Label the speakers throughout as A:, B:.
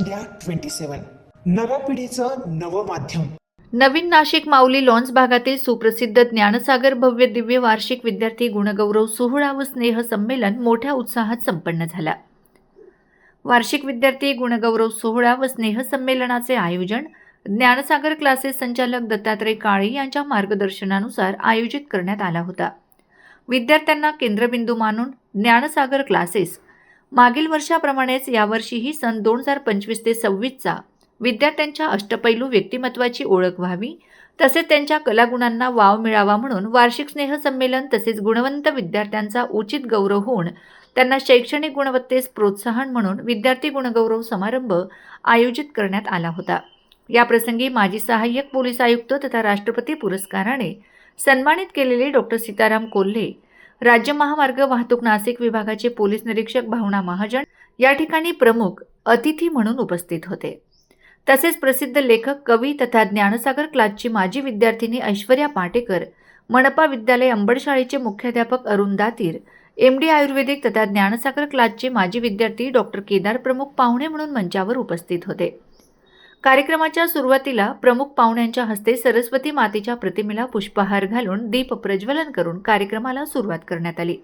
A: India 27 नव्या पिढीचं नवं माध्यम.
B: नवीन नाशिक माऊली लॉन्स भागातील सुप्रसिद्ध ज्ञानसागर भव्य दिव्य वार्षिक विद्यार्थी गुणगौरव सोहळा व स्नेह संमेलन मोठ्या उत्साहात संपन्न झाला. वार्षिक विद्यार्थी गुणगौरव सोहळा व स्नेह संमेलनाचे आयोजन ज्ञानसागर क्लासेस संचालक दत्तात्रय काळे यांच्या मार्गदर्शनानुसार आयोजित करण्यात आला होता. विद्यार्थ्यांना केंद्रबिंदू मानून ज्ञानसागर क्लासेस मागील वर्षाप्रमाणेच यावर्षीही सन 2025 ते 26चा विद्यार्थ्यांच्या अष्टपैलू व्यक्तिमत्वाची ओळख व्हावी तसेच त्यांच्या कलागुणांना वाव मिळावा म्हणून वार्षिक स्नेह संमेलन तसेच गुणवंत विद्यार्थ्यांचा उचित गौरव होऊन त्यांना शैक्षणिक गुणवत्तेस प्रोत्साहन म्हणून विद्यार्थी गुणगौरव समारंभ आयोजित करण्यात आला होता. याप्रसंगी माजी सहाय्यक पोलीस आयुक्त तथा राष्ट्रपती पुरस्काराने सन्मानित केलेले डॉक्टर सीताराम कोल्हे, राज्य महामार्ग वाहतूक नाशिक विभागाचे पोलीस निरीक्षक भावना महाजन या ठिकाणी प्रमुख अतिथी म्हणून उपस्थित होते. तसेच प्रसिद्ध लेखक, कवी तथा ज्ञानसागर क्लासची माजी विद्यार्थिनी ऐश्वर्या पाटेकर, मनपा विद्यालय अंबड शाळेचे मुख्याध्यापक अरुण दातीर, MD आयुर्वेदिक तथा ज्ञानसागर क्लासचे माजी विद्यार्थी डॉक्टर केदार प्रमुख पाहुणे म्हणून मंचावर उपस्थित होते. कार्यक्रमाच्या सुरुवातीला प्रमुख पाहुण्यांच्या हस्ते सरस्वती मातेच्या प्रतिमेला पुष्पहार घालून दीप प्रज्वलन करून कार्यक्रमाला सुरुवात करण्यात आली.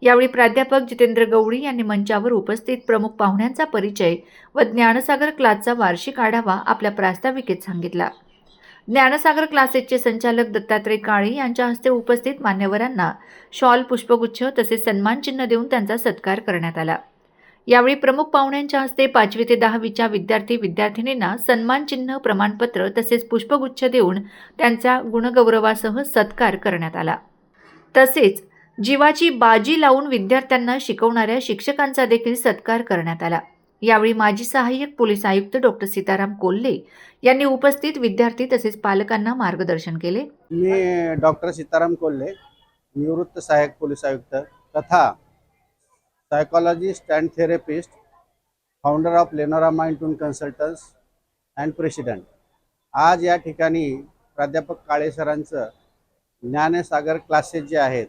B: यावेळी प्राध्यापक जितेंद्र गवळी यांनी मंचावर उपस्थित प्रमुख पाहुण्यांचा परिचय व ज्ञानसागर क्लासचा वार्षिक आढावा आपल्या प्रास्ताविकेत सांगितला. ज्ञानसागर क्लासेसचे संचालक दत्तात्रय काळे यांच्या हस्ते उपस्थित मान्यवरांना शॉल, पुष्पगुच्छ तसेच सन्मानचिन्ह देऊन त्यांचा सत्कार करण्यात आला. यावेळी प्रमुख पाहुण्यांच्या हस्ते 5वी ते 10वीच्या विद्यार्थी-विद्यार्थिनींना सन्मानचिन्ह, प्रमाणपत्र तसेच पुष्पगुच्छ देऊन त्यांचा गुणगौरवासह सत्कार करण्यात आला. तसेच जीवाची बाजी लावून विद्यार्थ्यांना शिकवणाऱ्या शिक्षकांचा देखील सत्कार करण्यात आला. यावेळी माजी सहाय्यक पोलीस आयुक्त डॉक्टर सीताराम कोल्हे यांनी उपस्थित विद्यार्थी तसेच पालकांना मार्गदर्शन केले.
C: मी डॉक्टर सीताराम कोल्हे, निवृत्त सहाय्यक पोलीस आयुक्त तथा psychologist and therapist, founder of Lenora mind toon consultants and president. आज या ठिकाणी प्राध्यापक काळे सरांचं ज्ञानसागर क्लासेस जे आहेत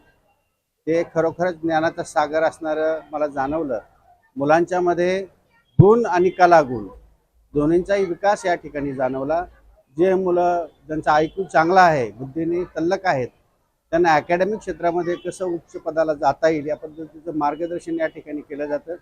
C: ते खरोखरच ज्ञानाचा सागर असणारं मला जाणवलं. मुलांच्यामध्ये गुण आणि कलागुण दोन्हींचाही विकास या ठिकाणी जाणवला. जे मुलं ज्यांचा IQ चांगला आहे, बुद्धीने तल्लक आहेत, त्यांना अकॅडमिक क्षेत्रामध्ये कसं उच्च पदाला जाता येईल या पद्धतीचं मार्गदर्शन या ठिकाणी केलं जातं.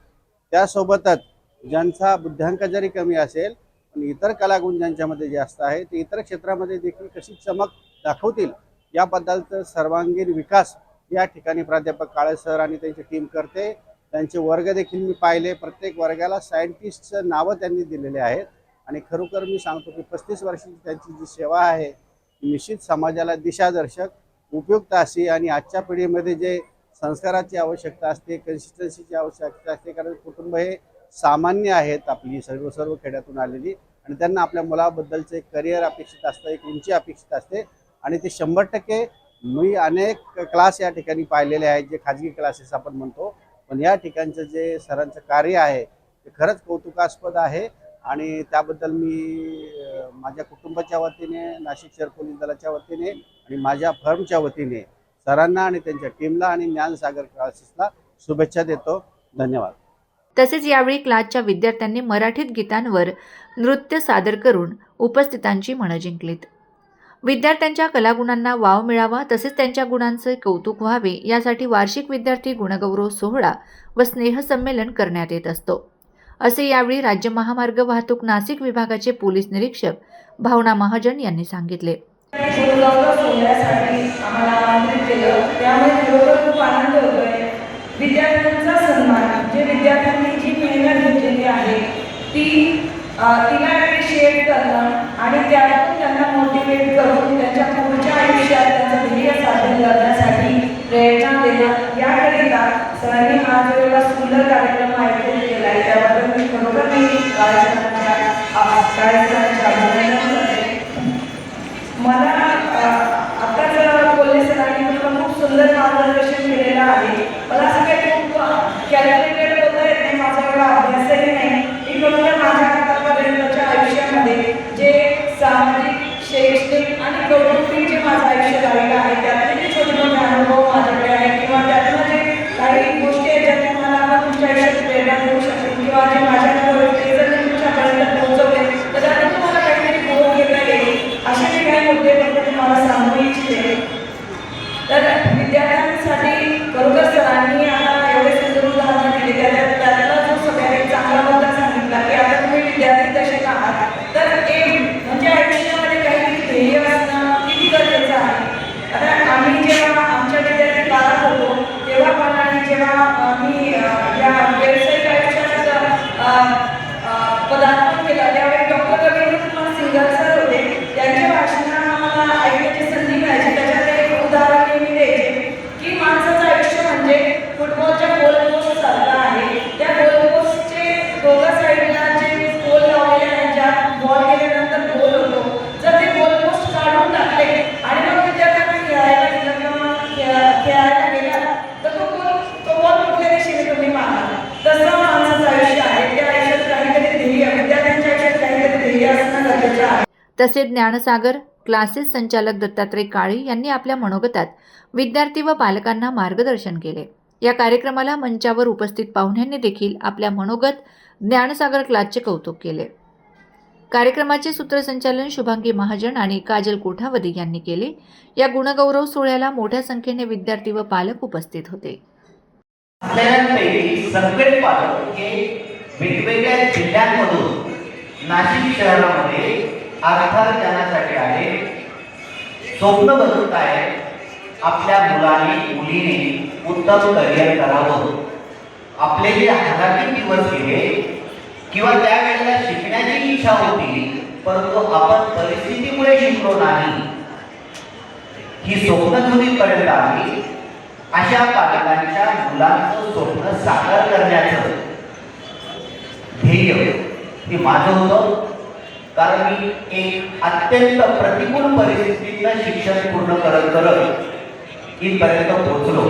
C: त्यासोबतच ज्यांचा बुद्ध्यांक जरी कमी असेल पण इतर कलागुण ज्यांच्यामध्ये जास्त आहे ते इतर क्षेत्रामध्ये देखील कशी चमक दाखवतील याबद्दलचं सर्वांगीण विकास या ठिकाणी प्राध्यापक काळे सर आणि त्यांची टीम करते. त्यांचे वर्ग देखील मी पाहिले. प्रत्येक वर्गाला सायंटिस्टचं नावं त्यांनी दिलेले आहेत आणि खरोखर मी सांगतो की 35 वर्षाची त्यांची जी सेवा आहे निश्चित समाजाला दिशादर्शक, उपयुक्त अशी आणि आजच्या पिढीमध्ये जे संस्काराची आवश्यकता असते, कन्सिस्टन्सीची आवश्यकता असते, कारण कुटुंब हे सामान्य आहेत आपली सर्व खेड्यातून आलेली आणि त्यांना आपल्या मुलाबद्दलचं एक करिअर अपेक्षित असतं, एक उंची अपेक्षित असते आणि ते 100% मी अनेक क्लास या ठिकाणी पाहिलेले आहेत जे खाजगी क्लासेस आपण म्हणतो. पण या ठिकाणचं जे सरांचं कार्य आहे ते खरंच कौतुकास्पद आहे आणि त्याबद्दल मी माझ्या कुटुंबाच्या वतीने, नाशिक शहर पोलीस दलाच्या वतीने आणि माझ्या फर्मच्या वतीने सरांना आणि त्यांच्या टीमला आणि ज्ञानसागर क्लासेसला शुभेच्छा देतो. धन्यवाद.
B: तसेच यावेळी क्लासच्या विद्यार्थ्यांनी मराठीत गीतांवर नृत्य सादर करून उपस्थितांची मनं जिंकलीत. विद्यार्थ्यांच्या कलागुणांना वाव मिळावा तसेच त्यांच्या गुणांचे कौतुक व्हावे यासाठी वार्षिक विद्यार्थी गुणगौरव सोहळा व स्नेह संमेलन करण्यात येत असतो, असे यावेळी राज्य महामार्ग वाहतूक नाशिक विभागाचे पोलीस निरीक्षक भावना महाजन यांनी सांगितले.
D: विद्यार्थ्यांचा सन्मान, जे विद्यार्थ्यांनी जी मेहनत घेतलेली आहे तिला ॲप्रिशिएट करणं आणि त्यातून त्यांना मोटिवेट करून त्यांच्या पुढच्या आयुष्यात त्यांचं ध्येय साधन करण्यासाठी प्रेरणा देणं याकरिता सरांनी हा जो एवढा सुंदर कार्यक्रम आयोजित केला आहे त्याबद्दल मी खरोखर अभिनंदन करते. मला आताच बोलले सरांनी खूप सुंदर मार्गदर्शन केलेलं आहे. मला असं काही खूप कॅल्क्युलेटेड बोलता येत नाही, माझा एवढा अभ्यासही नाही. मी खरोखर माझ्या आतापर्यंतच्या आयुष्यामध्ये जे सामाजिक, शैक्षणिक आणि कौटुंबिक जे माझं
B: तसेच ज्ञानसागर क्लासेस संचालक दत्तात्रय काळे यांनी आपल्या मनोगतात विद्यार्थी व पालकांना मार्गदर्शन केले। या कार्यक्रमाला मंचावर उपस्थित पाहुण्यांनी देखील आपल्या मनोगत ज्ञानसागर क्लासचे कौतुक केले। कार्यक्रमाचे सूत्रसंचालन शुभांगी महाजन आणि काजल कोठावदी यांनी केले। या गुणगौरव सोहळ्याला मोठ्या संख्येने विद्यार्थी व पालक उपस्थित होते।
E: आपल्यापैकी सगळे पालक हे वेगवेगळ्या जिल्ह्यांमधून नाशिक शहरामध्ये अर्थार्जनासाठी आले, स्वप्न बघत आहे आपल्या मुलाने मुलीने उत्तम करिअर करावं। आपले जे हालाकी दिवस गेले किंवा त्यावेळेला शिकण्याची इच्छा होती, परंतु आपण परिस्थितीमुळे शिकलो नाही, ही स्वप्न जुनीपर्यंत आली। अशा पालकांच्या मुलांचं स्वप्न साकार करण्याचं ध्येय हे माझं होतं, कारण मी एक अत्यंत प्रतिकूल परिस्थितीतलं शिक्षण पूर्ण करत इथपर्यंत पोहोचलो।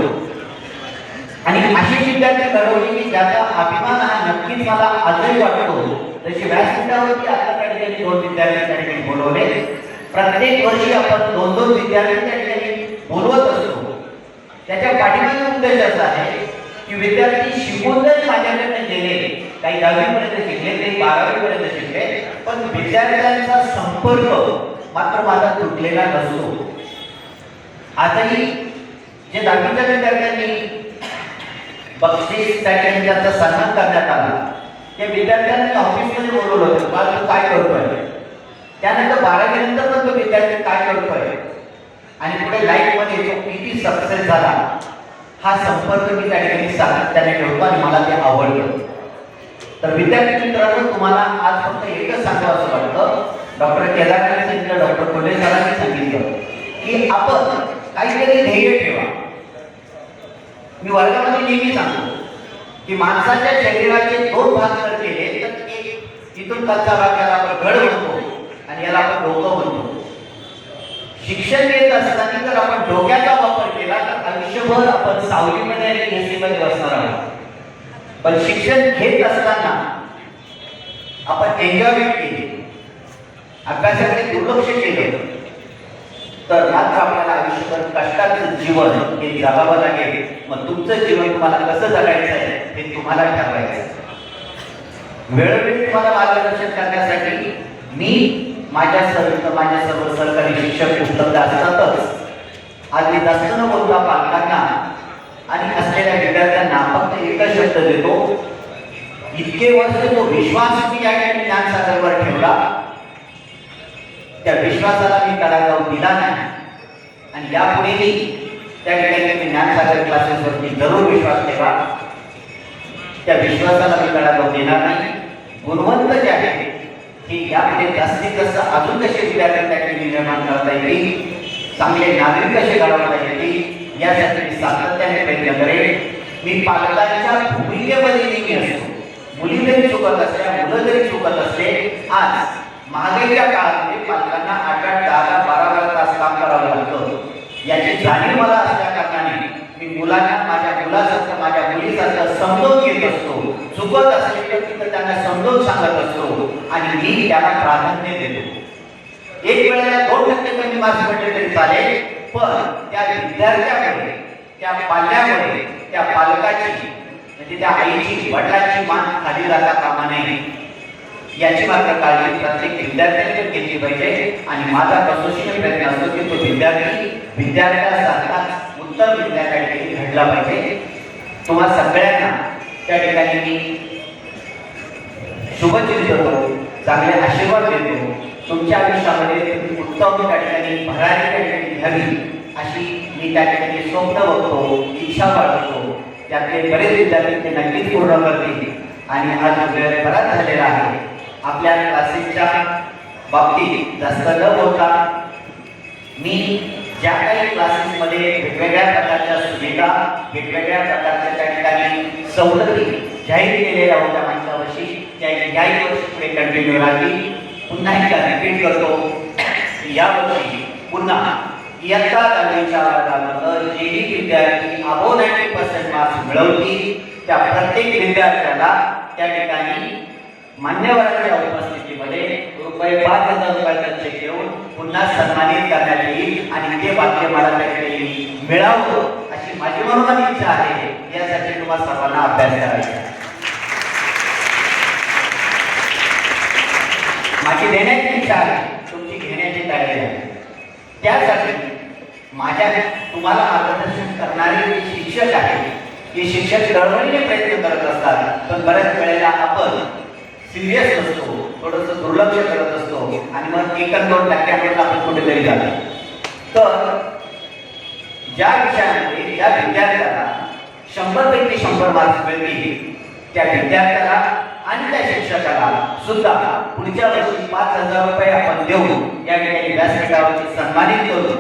E: आणि अशी विद्यार्थी घडवली की ज्याचा अभिमान हा नक्कीच मला आजही वाटतो। तशी व्यासपीठावरती आता त्या ठिकाणी 2 विद्यार्थी त्या ठिकाणी बोलवले। प्रत्येक वर्षी आपण 2-2 विद्यार्थी त्या ठिकाणी बोलवत असतो। त्याच्या पाठीमागे उद्देश असा आहे की विद्यार्थी शिकून जर माझ्याकडे गेले, काही 10वी पर्यंत शिकले, काही 12वी पर्यंत शिकले, पण विद्यार्थ्यांचा संपर्क मात्र माझा तुटलेला नसतो। आजही जे 10वीच्या विद्यार्थ्यांनी बक्षीस त्यांचा सन्मान करण्यात आला, त्या विद्यार्थ्यांनी ऑफिसमध्ये बोलवलं होतं, बा तू काय करतोय। त्यानंतर 12वी नंतर पण तो विद्यार्थी काय करतोय आणि पुढे लाईफमध्ये तो किती सक्सेस झाला, हा संपर्क मी त्या ठिकाणी सातत्याने ठेवतो आणि मला ते आवडतं। तर विद्यार्थी मित्रांनो, तुम्हाला आज फक्त एकच सांगावं असं वाटतं, डॉक्टर केदारने सांगितलं, डॉक्टर कोल्हे सरांनी सांगितलं की आपण काहीतरी ध्येय ठेवा। मी वर्गामध्ये नेहमी सांगतो की माणसाच्या शरीराचे 2 भाग जर केले तर एक इथून खालचा भाग याला आपण घड म्हणतो आणि याला आपण डोकं म्हणतो। शिक्षण घेत असताना जर आपण डोक्याचा वापर केला तर आयुष्यभर आपण सावलीमध्ये आणि एसीमध्ये बसणार आहोत, पण शिक्षण घेत असताना आपण एन्जॉयमेंट केली, अभ्यासाकडे दुर्लक्ष केलं, तर मात्र आपल्याला आयुष्यभर कष्टाचं जीवन हे जगावं लागेल। मग तुमचं जीवन तुम्हाला कसं जगायचं आहे हे तुम्हाला ठरवायचं आहे। वेळोवेळी तुम्हाला मार्गदर्शन करण्यासाठी मी माझ्या सर्व सरकारी शिक्षक उपलब्ध असतातच आज मी जास्त न बोलता पालकांना आणि असलेल्या विद्यार्थ्यांना फक्त एकच शब्द देतो, इतके वर्ष जो विश्वास मी या ठिकाणी ज्ञानसागरवर ठेवला, त्या विश्वासाला मी तडा जाऊ दिला नाही आणि यापुढेही त्या ठिकाणी मी ज्ञानसागर क्लासेसवरती जरूर विश्वास ठेवा। त्या विश्वासाला मी तडा जाऊ देणार नाही। गुणवंत जे आहे की यापुढे जास्तीत जास्त अजून कसे विद्यार्थी त्या ठिकाणी निर्माण करता येईल, चांगले नागरिक कसे घडवता येतील, यासाठी मी सातत्याने प्रयत्न करेन। मी पालकांच्या भूमिकेमध्ये नेहमी असतो। मुली जरी चुकत असल्या, मुलं जरी चुकत असले, आज महागाईच्या काळामध्ये पालकांना 8-8, 10-10, 12-12 तास काम करावं लागतं, याची जाणीव मला असल्या कारणाने मी मुलांना माझ्या मुलासारखं, माझ्या मुलीसारखं समजून घेत असतो। चुकत असले तर त्यांना समजून सांगत असतो आणि मी त्याला प्राधान्य देतो। एक वेळेला 2% कमी मार्क्स पडले तरी चालेल, पण त्या विद्यार्थ्यामुळे, त्या पाल्यामुळे, त्या पालकाची म्हणजे त्या आईची, वडिलांची मान खाली जाता कामा नये, याची मात्र काळजी प्रत्येक विद्यार्थ्याने घेतली पाहिजे। आणि माझा कसोशीने प्रयत्न असतो की तो विद्यार्थ्यासारखा उत्तम विद्यार्थ्याकडे घडला पाहिजे। तुम्हा सगळ्यांना त्या ठिकाणी मी शुभचिंतन करतो, चांगले आशीर्वाद देतो। तुमच्या आयुष्यामध्ये तुम्ही उत्तम त्या ठिकाणी भरारी त्या ठिकाणी घ्यावी अशी मी त्या ठिकाणी स्वप्न बघतो, इच्छा बाळगतो। त्यातले बरेच विद्यार्थी ते नक्कीच पूर्ण करतील आणि आज वेळ बराच झालेला आहे। आपल्या क्लासेसच्या बाबतीत जास्त न बोलता मी ज्या काही क्लासेसमध्ये वेगवेगळ्या प्रकारच्या सुविधा, वेगवेगळ्या प्रकारच्या त्या ठिकाणी सवलती जाहीर केलेल्या होत्या मागच्या वर्षी, त्या याही वर्षी पुढे कंटिन्यू राहतील। पुन्हा एकदा रिपीट करतो, यावर्षी पुन्हा इयत्ता 10वीच्या वर्गामध्ये जेही विद्यार्थी अबोव 90% मार्क्स मिळवतील त्या प्रत्येक विद्यार्थ्याला त्या ठिकाणी मान्यवरांच्या उपस्थितीमध्ये बँकेमध्ये रुपये 5,000 चेक देऊन पुन्हा सन्मानित करण्यात येईल आणि ते वाक्य मला त्याकडे मिळावं अशी माझी मनोमन इच्छा आहे. यासाठी तुम्हाला सर्वांना अभ्यास करायचा आहे. माझी देण्याची इच्छा आहे, तुमची घेण्याची तयारी आहे. त्यासाठी माझ्या तुम्हाला मार्गदर्शन करणारे जे शिक्षक आहेत, हे शिक्षक चळवळीने प्रयत्न करत असतात, पण बऱ्याच वेळेला आपण सिरियस नसतो, थोडंसं दुर्लक्ष करत असतो आणि मग 1-2% आपण कुठेतरी जातो. तर ज्या विषयामध्ये ज्या विद्यार्थ्याला 100 पैकी 100 मार्क्स मिळतील त्या विद्यार्थ्याला आणि त्या शिक्षकाला सुद्धा पुढच्या वर्षी 5,000 रुपये आपण देऊ या ठिकाणी व्यासपीठावरती सन्मानित करू.